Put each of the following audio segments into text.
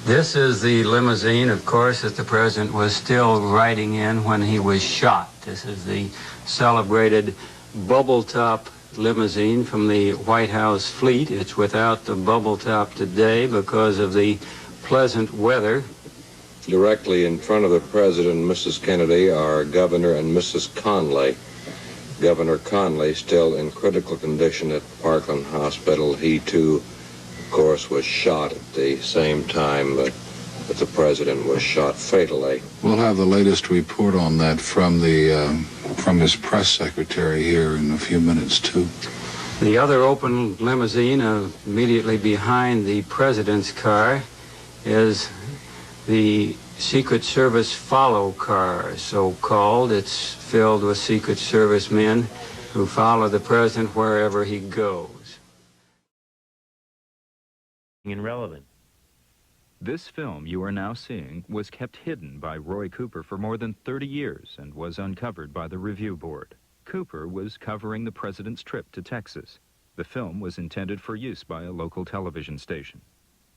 This is the limousine, of course, that the president was still riding in when he was shot. This is the celebrated bubble top limousine from the White House fleet. It's without the bubble top today because of the pleasant weather. Directly in front of the president and Mrs. Kennedy are Governor and Mrs. Conley. Governor Conley still in critical condition at Parkland Hospital. He, too, of course, was shot at the same time that the president was shot fatally. We'll have the latest report on that from his press secretary here in a few minutes, too. The other open limousine immediately behind the president's car is the Secret Service follow car, so-called. It's filled with Secret Service men who follow the president wherever he goes. Irrelevant. This film you are now seeing was kept hidden by Roy Cooper for more than 30 years and was uncovered by the Review Board. Cooper was covering the president's trip to Texas. The film was intended for use by a local television station.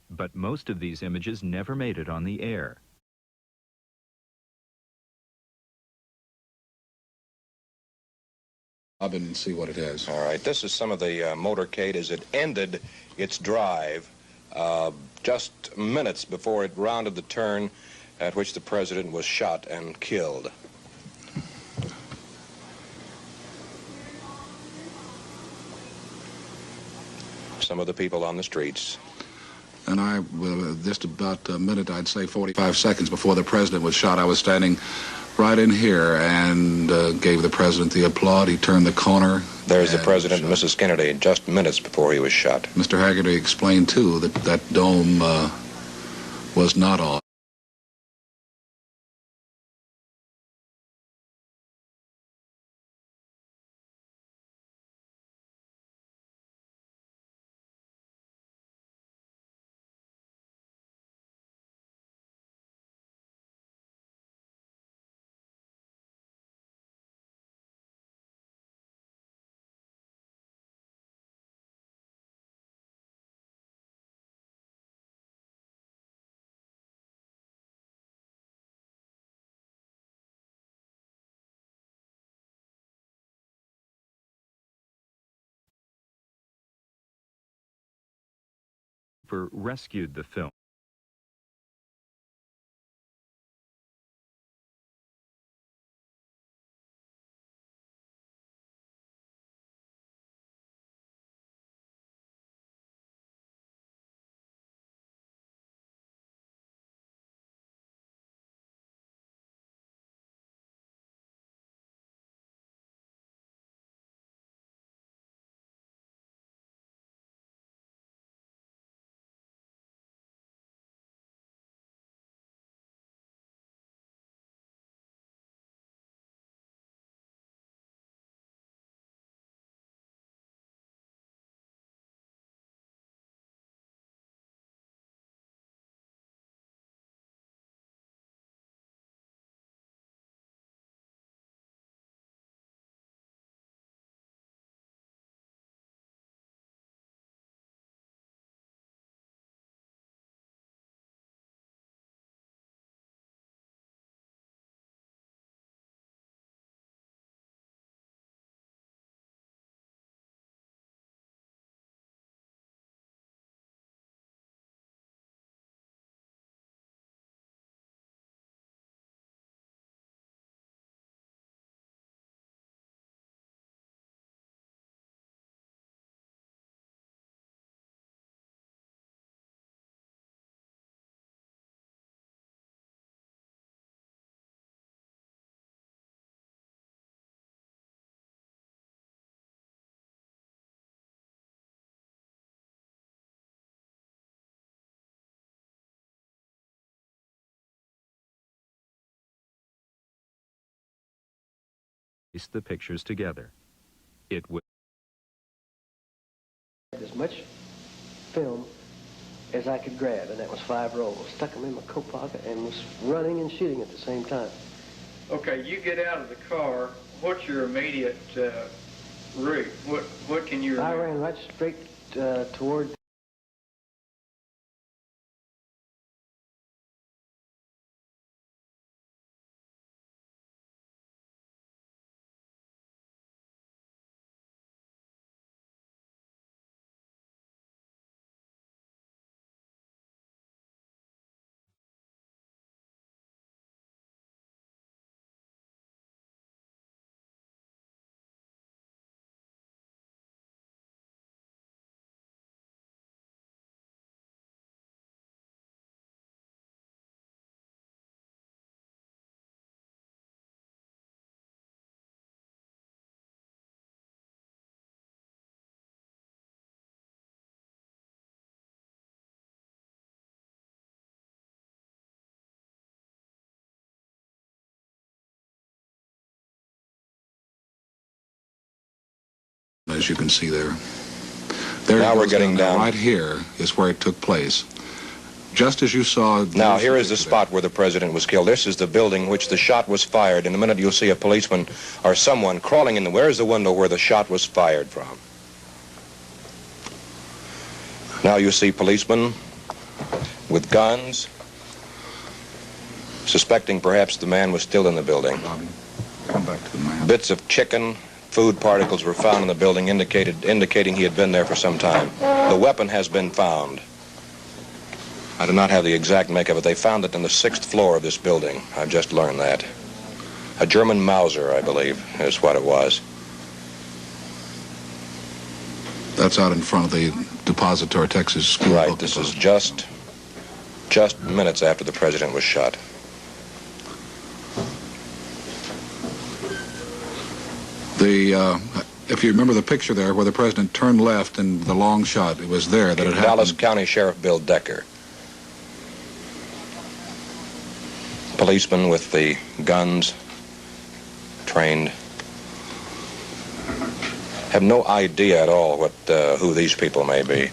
But most of these images never made it on the air. I'll and see what it is. All right, this is some of the motorcade as it ended its drive just minutes before it rounded the turn at which the president was shot and killed. Some of the people on the streets. And I, just about a minute, I'd say 45 seconds before the president was shot, I was standing right in here and gave the president the applaud. He turned the corner. There's the president and Mrs. Kennedy just minutes before he was shot. Mr. Haggerty explained, too, that that dome was not on. Cooper rescued the film. Piece the pictures together. It would as much film as I could grab, and that was 5 rolls. Stuck them in my coat pocket and was running and shooting at the same time. Okay, you get out of the car. What's your immediate route? What can you remember? I ran right straight toward as you can see there. There Now it we're goes getting down. Right here is where it took place. Just as you saw... Now, here is the spot where the president was killed. This is the building which the shot was fired. In a minute, you'll see a policeman or someone crawling in. Where's the window where the shot was fired from? Now you see policemen with guns, suspecting perhaps the man was still in the building. Bobby, come back to the man. Bits of chicken, food particles were found in the building, indicating he had been there for some time. The weapon has been found. I do not have the exact make of it. They found it on the 6th floor of this building. I've just learned that. A German Mauser, I believe, is what it was. That's out in front of the depository, Texas School. Right, this is just minutes after the president was shot. If you remember the picture there where the president turned left in the long shot, it was there that it happened. Dallas County Sheriff Bill Decker. Policemen with the guns, trained. Have no idea at all who these people may be.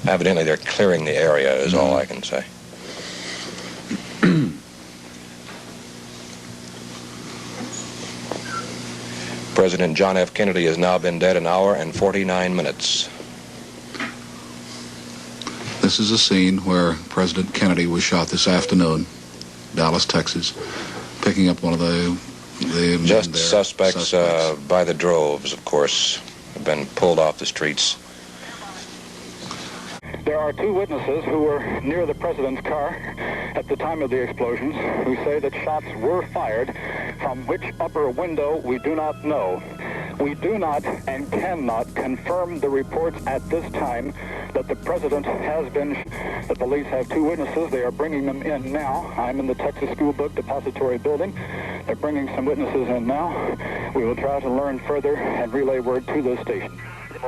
Evidently, they're clearing the area, is all I can say. President John F. Kennedy has now been dead an hour and 49 minutes. This is a scene where President Kennedy was shot this afternoon, Dallas, Texas, picking up one of the Just suspects. By the droves, of course, have been pulled off the streets. There are two witnesses who were near the president's car at the time of the explosions who say that shots were fired from which upper window we do not know. We do not and cannot confirm the reports at this time that the president has been. The police have two witnesses. They are bringing them in now. I'm in the Texas School Book Depository building. They're bringing some witnesses in now. We will try to learn further and relay word to the station.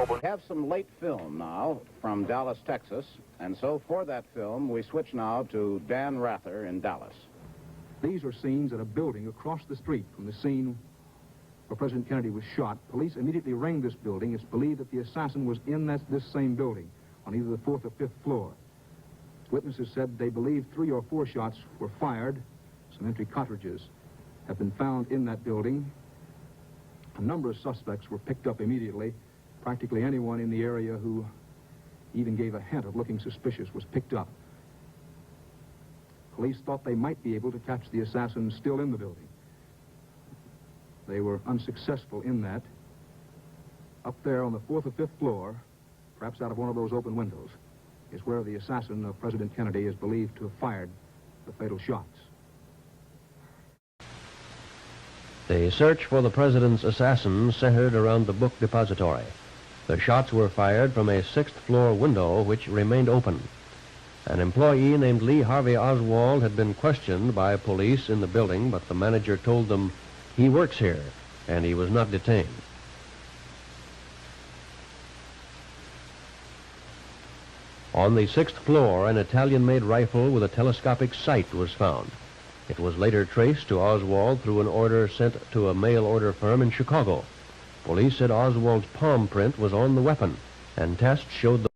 We have some late film now from Dallas, Texas, and so for that film, we switch now to Dan Rather in Dallas. These are scenes at a building across the street from the scene where President Kennedy was shot. Police immediately rang this building. It's believed that the assassin was in this same building on either the 4th or 5th floor. Witnesses said they believe 3 or 4 shots were fired. Some entry cartridges have been found in that building. A number of suspects were picked up immediately. Practically anyone in the area who even gave a hint of looking suspicious was picked up. Police thought they might be able to catch the assassin still in the building. They were unsuccessful in that. Up there on the 4th or 5th floor, perhaps out of one of those open windows, is where the assassin of President Kennedy is believed to have fired the fatal shots. The search for the president's assassin centered around the book depository. The shots were fired from a 6th floor window which remained open. An employee named Lee Harvey Oswald had been questioned by police in the building, but the manager told them he works here and he was not detained. On the 6th floor, an Italian-made rifle with a telescopic sight was found. It was later traced to Oswald through an order sent to a mail order firm in Chicago. Police said Oswald's palm print was on the weapon, and tests showed the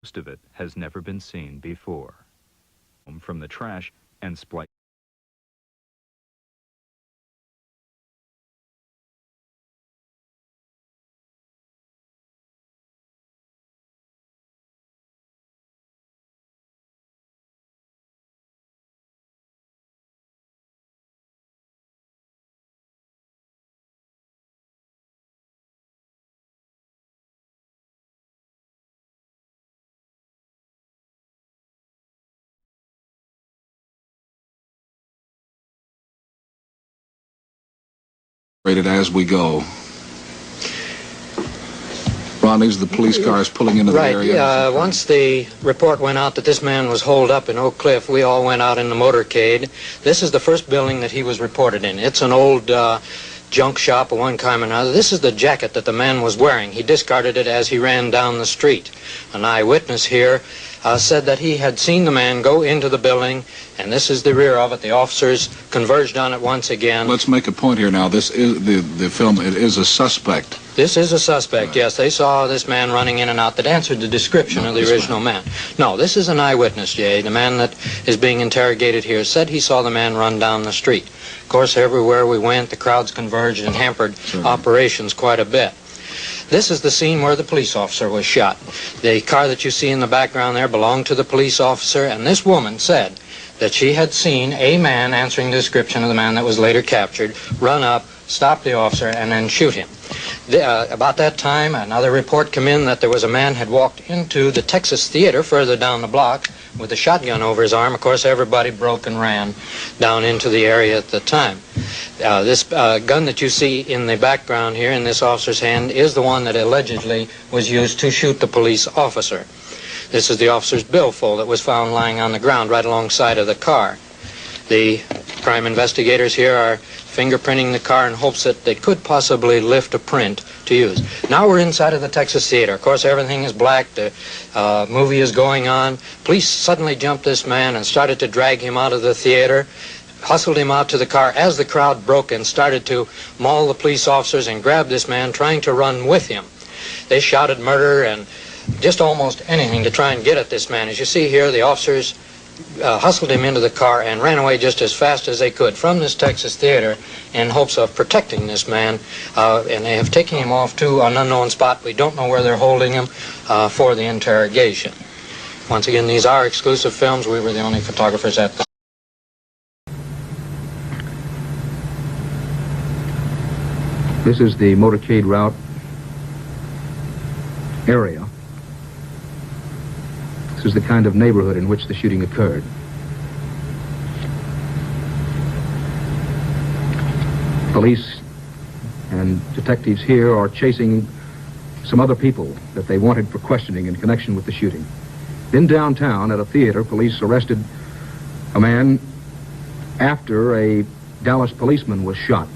Most of it has never been seen before. From the trash and splice. Rated as we go. Ron, these are the police cars pulling into the area. Right. Once the report went out that this man was holed up in Oak Cliff, we all went out in the motorcade. This is the first building that he was reported in. It's an old junk shop of one kind or another. This is the jacket that the man was wearing. He discarded it as he ran down the street. An eyewitness here said that he had seen the man go into the building, and this is the rear of it. The officers converged on it once again. Let's make a point here now. This is the film. It is a suspect. This is a suspect, yes. They saw this man running in and out that answered the description of the original man. No, this is an eyewitness, Jay. The man that is being interrogated here said he saw the man run down the street. Of course, everywhere we went, the crowds converged and hampered operations quite a bit. This is the scene where the police officer was shot. The car that you see in the background there belonged to the police officer, and this woman said that she had seen a man answering the description of the man that was later captured, run up, stop the officer, and then shoot him. About that time, another report came in that there was a man had walked into the Texas Theater further down the block with a shotgun over his arm. Of course, everybody broke and ran down into the area at the time. This gun that you see in the background here in this officer's hand is the one that allegedly was used to shoot the police officer. This is the officer's billfold that was found lying on the ground right alongside of the car. The crime investigators here are fingerprinting the car in hopes that they could possibly lift a print to use. Now we're inside of the Texas Theater. Of course, everything is black. The movie is going on. Police suddenly jumped this man and started to drag him out of the theater, hustled him out to the car as the crowd broke and started to maul the police officers and grab this man, trying to run with him. They shouted murder and just almost anything to try and get at this man. As you see here, the officers hustled him into the car and ran away just as fast as they could from this Texas Theater in hopes of protecting this man. And they have taken him off to an unknown spot. We don't know where they're holding him for the interrogation. Once again, these are exclusive films. We were the only photographers at the This is the motorcade route area. This is the kind of neighborhood in which the shooting occurred. Police and detectives here are chasing some other people that they wanted for questioning in connection with the shooting. In downtown at a theater, police arrested a man after a Dallas policeman was shot.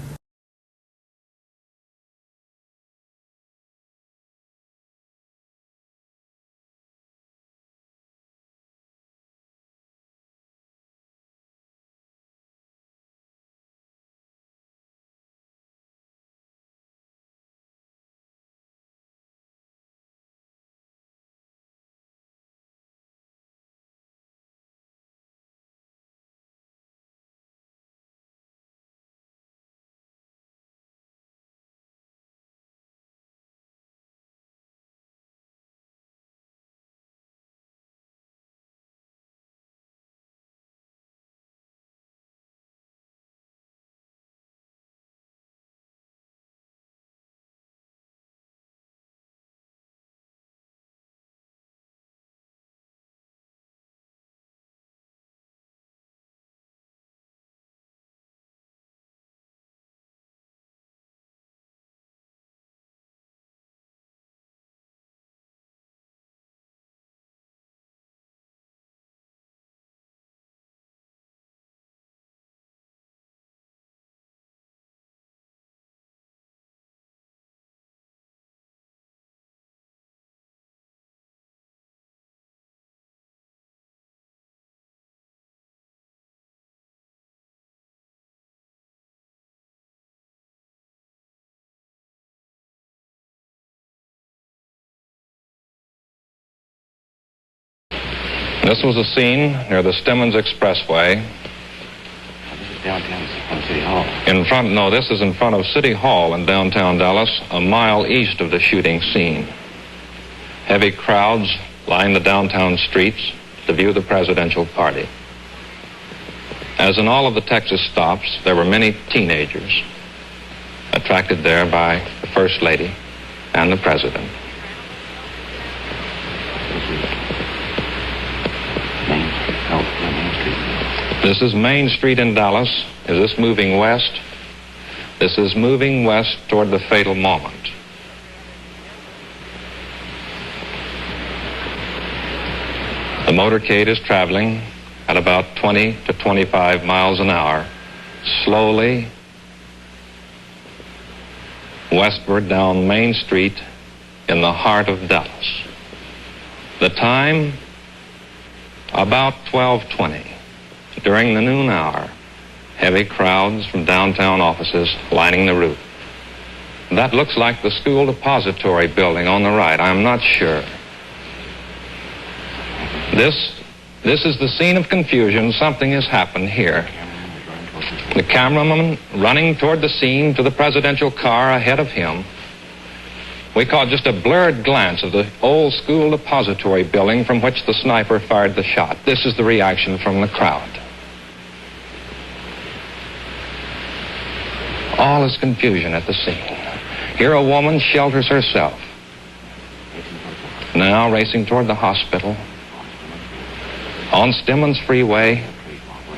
This was a scene near the Stemmons Expressway. Downtown City Hall. This is in front of City Hall in downtown Dallas, a mile east of the shooting scene. Heavy crowds line the downtown streets to view the presidential party. As in all of the Texas stops, there were many teenagers attracted there by the First Lady and the President. This is Main Street in Dallas. Is this moving west? This is moving west toward the fatal moment. The motorcade is traveling at about 20 to 25 miles an hour, slowly westward down Main Street in the heart of Dallas. The time, about 12:20. During the noon hour, heavy crowds from downtown offices lining the route. That looks like the school depository building on the right. I'm not sure. This is the scene of confusion. Something has happened here. The cameraman running toward the scene to the presidential car ahead of him. We caught just a blurred glance of the old school depository building from which the sniper fired the shot. This is the reaction from the crowd. All is confusion at the scene. Here a woman shelters herself. Now racing toward the hospital. On Stemmons Freeway,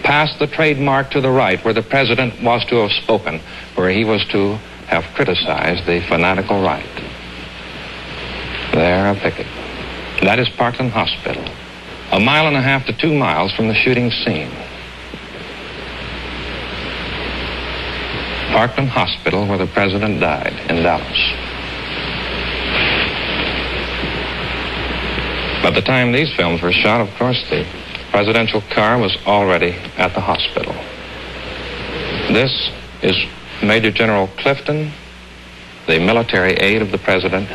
past the trademark to the right where the president was to have spoken, where he was to have criticized the fanatical right. There, a picket. That is Parkland Hospital, 1.5 miles to 2 miles from the shooting scene. Parkland Hospital, where the president died, in Dallas. By the time these films were shot, of course, the presidential car was already at the hospital. This is Major General Clifton, the military aide of the president,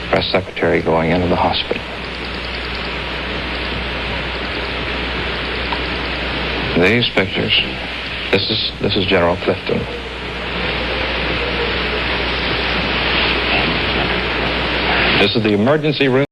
press secretary going into the hospital. These pictures, this is General Clifton. This is the emergency room.